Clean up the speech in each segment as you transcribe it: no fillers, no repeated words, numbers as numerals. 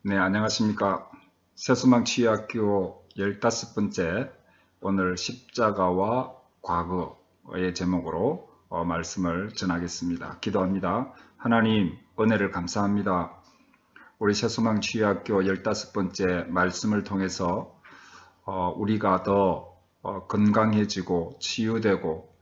네, 안녕하십니까. 세수망 치유학교 15번째 오늘 십자가와 과거의 제목으로 말씀을 전하겠습니다. 기도합니다. 하나님, 은혜를 감사합니다. 우리 세수망 치유학교 15번째 말씀을 통해서 우리가 더 건강해지고 치유되고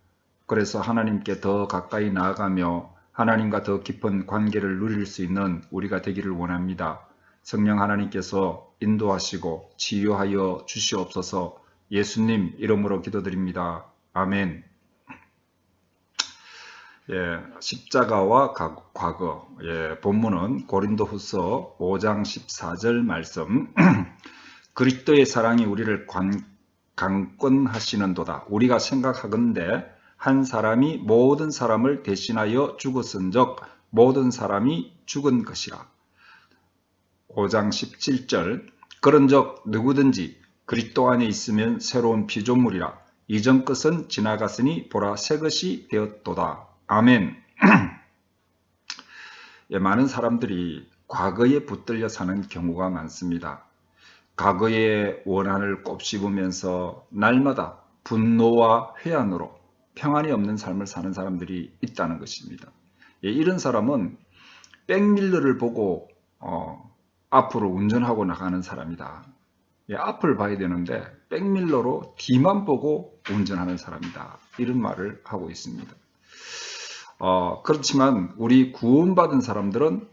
그래서 하나님께 더 가까이 나아가며 하나님과 더 깊은 관계를 누릴 수 있는 우리가 되기를 원합니다. 성령 하나님께서 인도하시고 치유하여 주시옵소서. 예수님 이름으로 기도드립니다. 아멘. 십자가와 과거. 본문은 고린도후서 5장 14절 말씀. 그리스도의 사랑이 우리를 강권하시는도다. 우리가 생각하건대 한 사람이 모든 사람을 대신하여 죽었은즉 모든 사람이 죽은 것이라. 5장 17절 그런즉 누구든지 그리스도 안에 있으면 새로운 피조물이라. 이전 것은 지나갔으니 보라 새 것이 되었도다. 아멘. 많은 사람들이 과거에 붙들려 사는 경우가 많습니다. 과거의 원한을 곱씹으면서 날마다 분노와 회한으로 평안이 없는 삶을 사는 사람들이 있다는 것입니다. 이런 사람은 백밀러를 보고 앞으로 운전하고 나가는 사람이다. 앞을 봐야 되는데 백밀러로 뒤만 보고 운전하는 사람이다. 이런 말을 하고 있습니다. 그렇지만 우리 구원받은 사람들은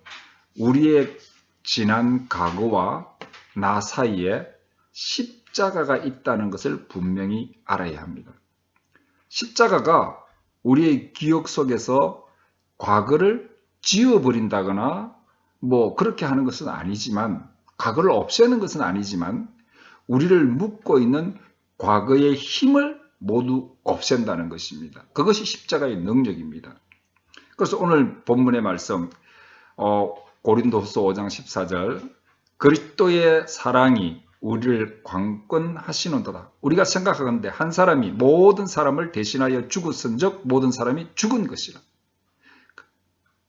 우리의 지난 과거와 나 사이에 십자가가 있다는 것을 분명히 알아야 합니다. 십자가가 우리의 기억 속에서 과거를 지워버린다거나 그렇게 하는 것은 아니지만, 과거를 없애는 것은 아니지만 우리를 묶고 있는 과거의 힘을 모두 없앤다는 것입니다. 그것이 십자가의 능력입니다. 그래서 오늘 본문의 말씀 고린도후서 5장 14절 그리스도의 사랑이 우리를 강권하시는도다. 우리가 생각하건대 한 사람이 모든 사람을 대신하여 죽었은즉 모든 사람이 죽은 것이라.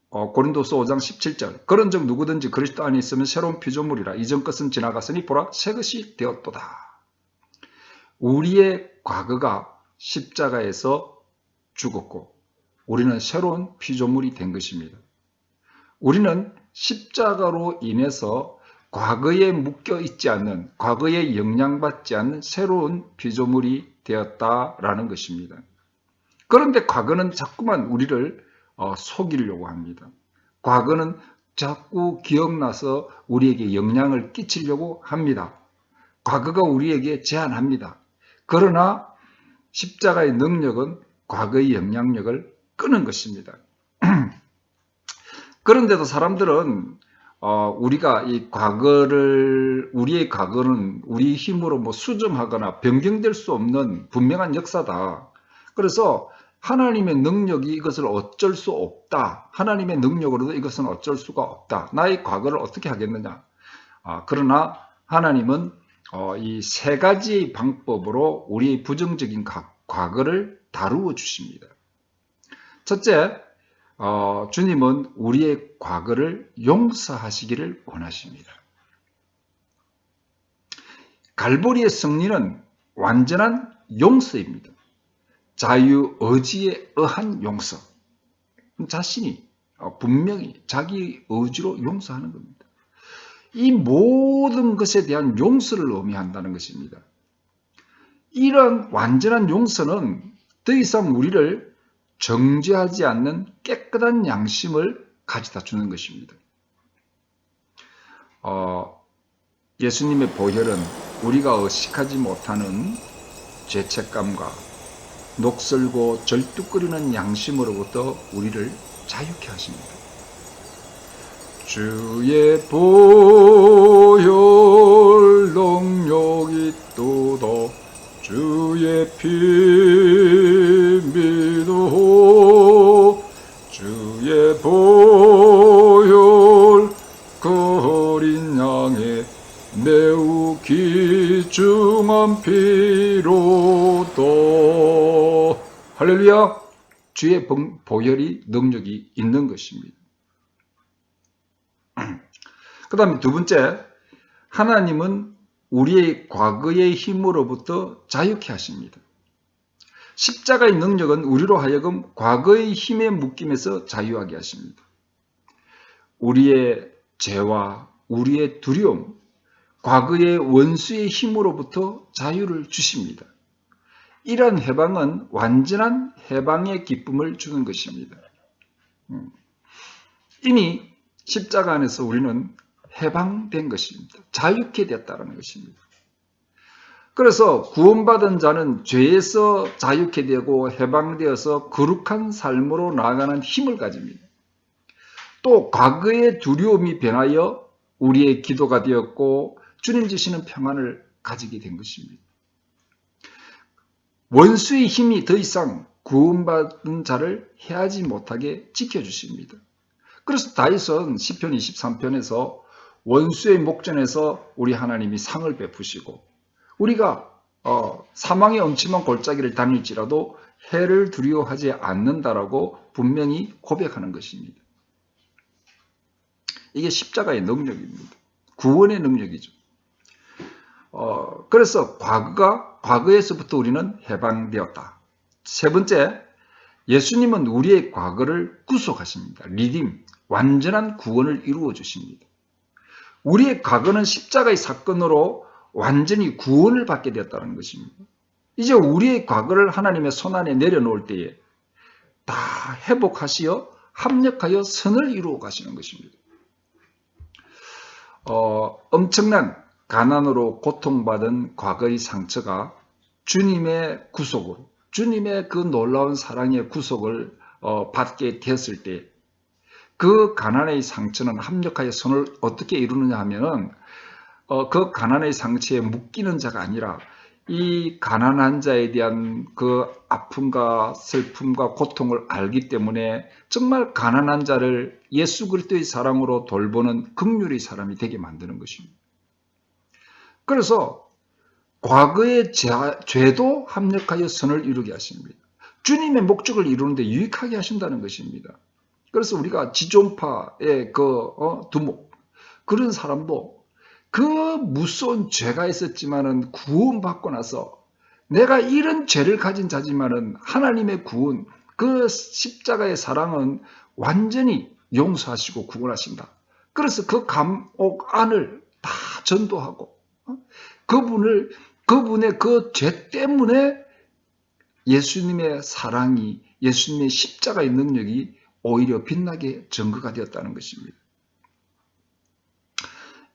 고린도서 5장 17절 그런즉 누구든지 그리스도 안에 있으면 새로운 피조물이라. 이전 것은 지나갔으니 보라 새 것이 되었도다. 우리의 과거가 십자가에서 죽었고 우리는 새로운 피조물이 된 것입니다. 우리는 십자가로 인해서 과거에 묶여 있지 않는, 과거에 영향받지 않는 새로운 피조물이 되었다라는 것입니다. 그런데 과거는 자꾸만 우리를 속이려고 합니다. 과거는 자꾸 기억나서 우리에게 영향을 끼치려고 합니다. 과거가 우리에게 제한합니다. 그러나 십자가의 능력은 과거의 영향력을 끄는 것입니다. 그런데도 사람들은 우리가 이 과거를, 우리의 과거는 우리 힘으로 수정하거나 변경될 수 없는 분명한 역사다. 그래서 하나님의 능력이 이것을 어쩔 수 없다. 하나님의 능력으로도 이것은 어쩔 수가 없다. 나의 과거를 어떻게 하겠느냐. 그러나 하나님은 이 세 가지 방법으로 우리의 부정적인 과거를 다루어 주십니다. 첫째, 주님은 우리의 과거를 용서하시기를 원하십니다. 갈보리의 승리는 완전한 용서입니다. 자유의지에 의한 용서. 자신이 분명히 자기 의지로 용서하는 겁니다. 이 모든 것에 대한 용서를 의미한다는 것입니다. 이런 완전한 용서는 더 이상 우리를 정죄하지 않는 깨끗한 양심을 가져다 주는 것입니다. 예수님의 보혈은 우리가 의식하지 못하는 죄책감과 녹슬고 절뚝거리는 양심으로부터 우리를 자유케 하십니다. 주의 보혈 능력이 있도다. 주의 피 믿어. 주의 보혈 그 어린 양의 매우 귀중한 피로다. 할렐루야. 주의 보혈이 능력이 있는 것입니다. 그 다음에 두 번째, 하나님은 우리의 과거의 힘으로부터 자유케 하십니다. 십자가의 능력은 우리로 하여금 과거의 힘에 묶임에서 자유하게 하십니다. 우리의 죄와 우리의 두려움, 과거의 원수의 힘으로부터 자유를 주십니다. 이러한 해방은 완전한 해방의 기쁨을 주는 것입니다. 이미 십자가 안에서 우리는 해방된 것입니다. 자유케 되었다는 것입니다. 그래서 구원받은 자는 죄에서 자유케 되고 해방되어서 거룩한 삶으로 나아가는 힘을 가집니다. 또 과거의 두려움이 변하여 우리의 기도가 되었고 주님 주시는 평안을 가지게 된 것입니다. 원수의 힘이 더 이상 구원받은 자를 해하지 못하게 지켜주십니다. 그래서 다윗은 시편 23편에서 원수의 목전에서 우리 하나님이 상을 베푸시고 우리가 사망의 엄침한 골짜기를 다닐지라도 해를 두려워하지 않는다라고 분명히 고백하는 것입니다. 이게 십자가의 능력입니다. 구원의 능력이죠. 그래서 과거에서부터 우리는 해방되었다. 세 번째, 예수님은 우리의 과거를 구속하십니다. 리딤, 완전한 구원을 이루어 주십니다. 우리의 과거는 십자가의 사건으로 완전히 구원을 받게 되었다는 것입니다. 이제 우리의 과거를 하나님의 손안에 내려놓을 때에 다 회복하시어 합력하여 선을 이루어 가시는 것입니다. 엄청난 가난으로 고통받은 과거의 상처가 주님의 구속으로, 주님의 그 놀라운 사랑의 구속을 받게 되었을 때 그 가난의 상처는 합력하여 선을 어떻게 이루느냐 하면은 그 가난의 상처에 묶이는 자가 아니라 이 가난한 자에 대한 그 아픔과 슬픔과 고통을 알기 때문에 정말 가난한 자를 예수 그리스도의 사랑으로 돌보는 긍휼의 사람이 되게 만드는 것입니다. 그래서 과거의 죄도 합력하여 선을 이루게 하십니다. 주님의 목적을 이루는데 유익하게 하신다는 것입니다. 그래서 우리가 지존파의 두목, 그런 사람도 그 무서운 죄가 있었지만은 구원받고 나서 내가 이런 죄를 가진 자지만은 하나님의 구원, 그 십자가의 사랑은 완전히 용서하시고 구원하신다. 그래서 그 감옥 안을 다 전도하고 그분의 그 죄 때문에 예수님의 사랑이, 예수님의 십자가의 능력이 오히려 빛나게 증거가 되었다는 것입니다.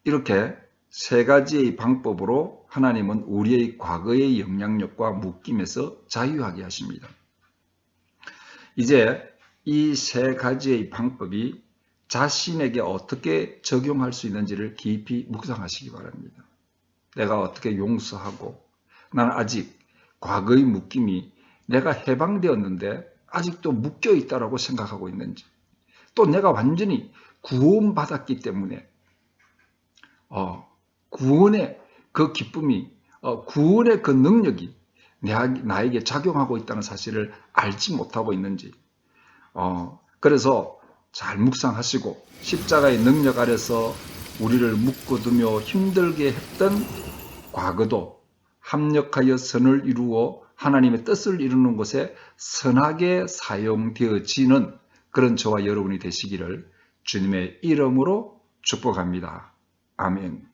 이렇게 세 가지의 방법으로 하나님은 우리의 과거의 영향력과 묶임에서 자유하게 하십니다. 이제 이 세 가지의 방법이 자신에게 어떻게 적용할 수 있는지를 깊이 묵상하시기 바랍니다. 내가 어떻게 용서하고 나는 아직 과거의 묶임이 내가 해방되었는데 아직도 묶여 있다라고 생각하고 있는지, 또 내가 완전히 구원받았기 때문에 구원의 그 기쁨이, 구원의 그 능력이 나에게 작용하고 있다는 사실을 알지 못하고 있는지, 그래서 잘 묵상하시고 십자가의 능력 아래서 우리를 묶어두며 힘들게 했던 과거도 합력하여 선을 이루어 하나님의 뜻을 이루는 곳에 선하게 사용되어지는 그런 저와 여러분이 되시기를 주님의 이름으로 축복합니다. 아멘.